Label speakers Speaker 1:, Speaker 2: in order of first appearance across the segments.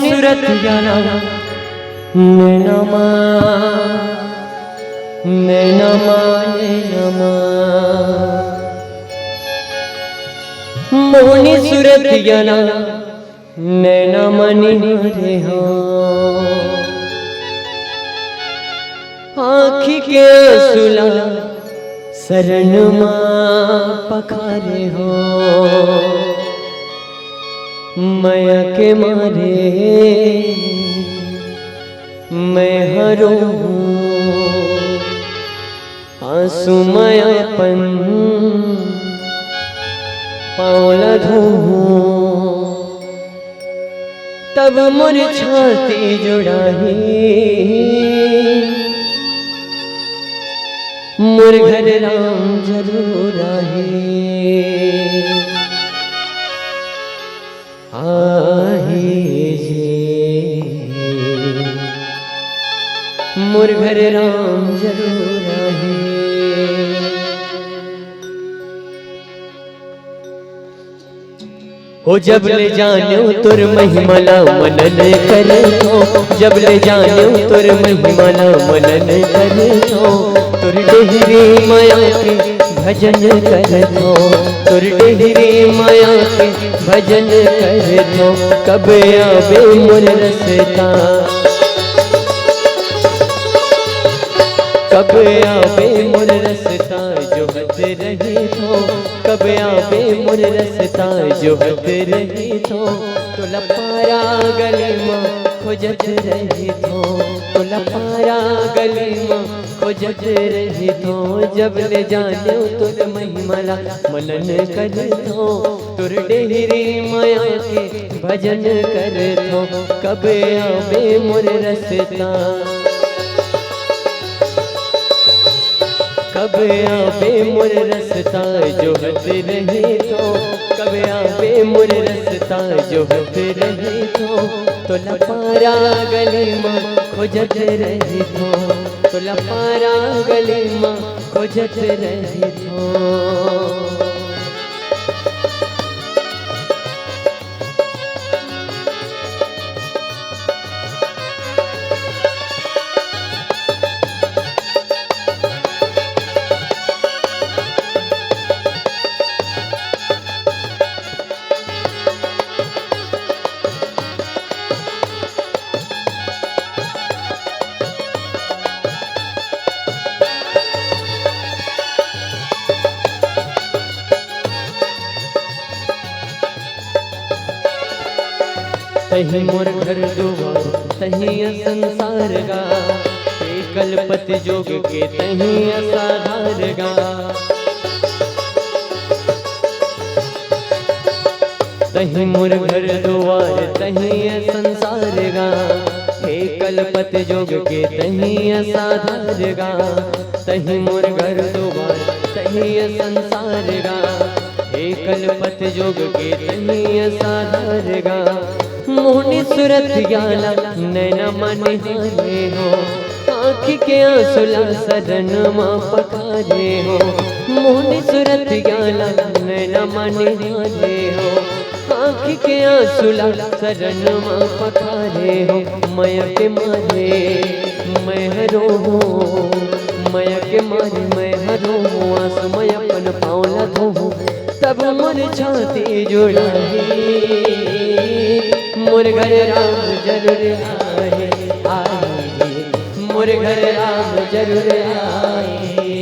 Speaker 1: सूरत जाना नैनमा नैनमा नैनमा मोहनी सूरत जाना नैनमा निहारे हो आँखी के आंसुला शरण माँ पखारे हो माया के मारे मैं हरो आंसू मायापन पावला धो तब मोर छाती जुड़ाही मोर घर राम जरूर आहे जे मोर घर राम जरूर आहे ओ जब ले जानो तुर महिमला मनन करे तो जब ले जानो तुर महिमला मनन करे तो तुर डेहरी माया के भजन करे तो तुर डेहरी माया के भजन करे तो कब आवे मोर रसता कब आवे मोर रसता जो हद रही तो कब आवे मोर रसता जो हद रही तो लपारा गली माँ खोजत रही तो लपारा गली माँ खोजत रही तो जब ले जाने तुर महिमला मनन कर तो तुर डेहरी माया के भजन कर तो कब आवे मोर रसता कब आवे मोर रसता जो हद रही तो कब आवे मोर रसता जो हद रही तो लपारा गली माँ खोजत रही तो लपारा गली माँ खोजत रही तो तही मोर घर दुआर तही संसार गा कल्पत जोग के तही असाधार गा तही मोर घर दुआर तही संसार गा हे कल्पत जोग के तही असाधार गा तही मोर घर दुआर तही संसार गा हे कल्पत जोग के तही असाधार गा मोहनी सूरत ज्ञाला नैनमा निहारे हो आँखी के आंसुला शरण माँ पखारे हो मोहनी सूरत ज्ञाला नैनमा निहारे हो आँखी के आंसुला शरण माँ पखारे हो माया के मारे मैं हरो हो माया के मारे मैं हरो हो आंसू मायापन पावला धो तब मोर छाती जुड़ाही मोर घर राम जरूर आए मोर घर राम जरूर आए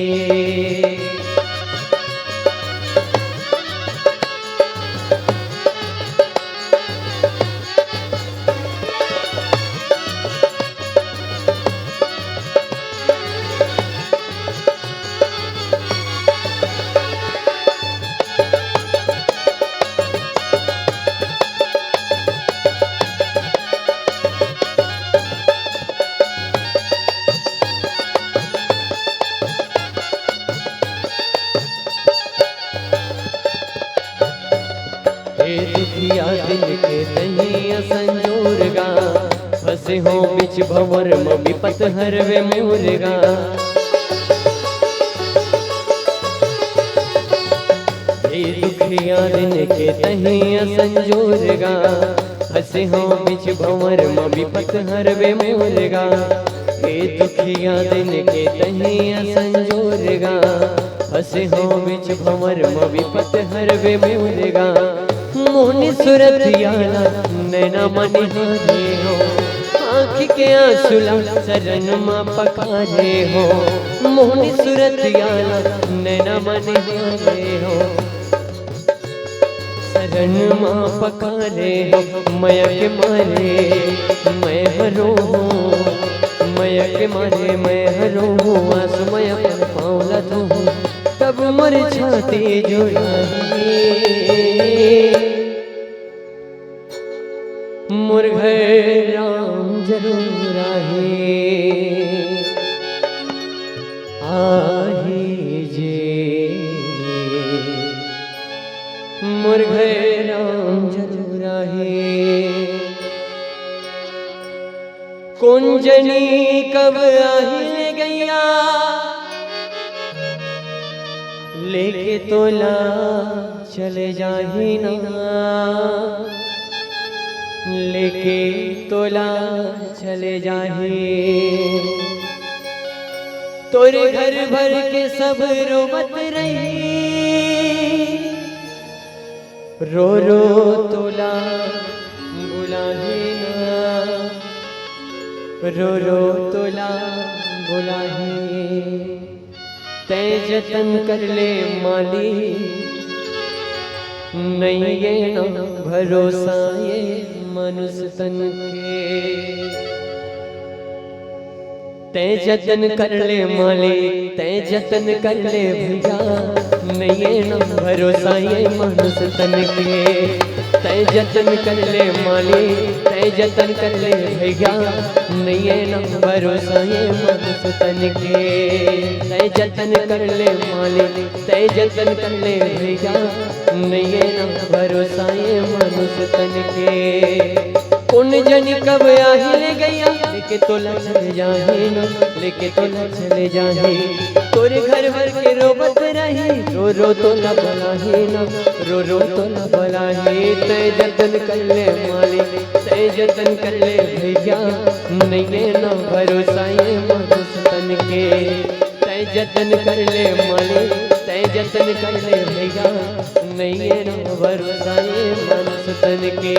Speaker 1: दुखिया दिल के तहिया संजोर गा फंसे हो बिच भंवर में विपत हरवे मोर गा दुखिया दिन के तहिया संजोर गा हसे हो बिच भंवर म विपत हरवे मोरगा हे दुखिया दिन के तहिया संजोरगा हसे हो बिच भंवर म विपत हरवे मोरगा मोहनी सुरतिया नैना मन हारे हो आँख के आंसुला शरण माँ पखारे हो मोहनी सुरतिया नैना मन हारे हो शरण माँ पखारे हो मयक मारे मैं हरो हूँ मयक मारे मैं हरो हूँ आसमय पर पाँव लधो तब मर छाती जुड़ाई मोर घर राम जरूर आहे जे मोर घर राम जरूर आहे कुंजनी कब आही गैया लेके तोला चले जाही ना लेके तोला चले जाही तोरे घर भर के सब रोमत रही रो रो तोला बुलाही ना रो रो तोला बुलाही तै जतन कर ले माली नहीं ये न भरोसा ये मनुष्य तन के तै जतन कर ले मालिक तै जतन कर ले भैया नहीं ये न भरोसा ये मनुष्य तन के तै जतन कर ले मालिक तै जतन कर ले भैया नहीं ये न भरोसा ये मनुष्य तन के तै जतन कर ले मालिक तै जतन कर ले भैया नहीं ये न भरोसा ये मनुष्य तन के उन जन कब आही गैया लेके तोला चले जाही न लेके तोला चले जाही तोरे घर भर के रोबत रही रो रो तोला बलाही न रो रो तोला बलाही तय जतन कर ले मालिक तय जतन कर ले भैया नहीं ये न भरोसा ये मनुष्य तन के तय जतन कर ले मालिक तय जतन कर ले भैया नहीं ये न भरोसा ये मनुष्य तन के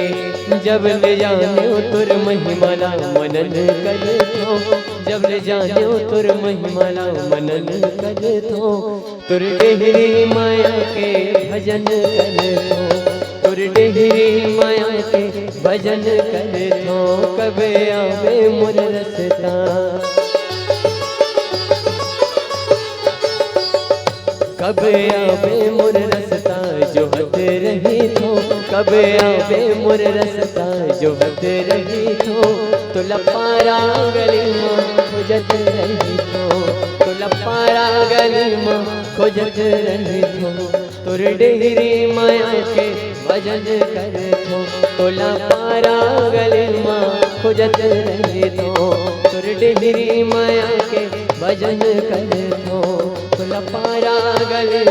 Speaker 1: जब ले जाने तुर महिमाला मनन कर थो जब ले जाने तुर महिमाला मनन कर थो तुर डेहरी माया के भजन कर थो तुर डेहरी माया के भजन कर थो कबे आवे मोर रसता कब आवे मोर रसता जो हद रही थो कब आवे मोर रसता जो हद रही थो तुला पारा गली में खोजत रही थो तुला पारा गली में खोजत रही थो तुर डेहरी माया के भजन कर थो तुला पारा गली में खोजत रही थो तुर डेहरी माया के भजन कर थो तुला पारा गली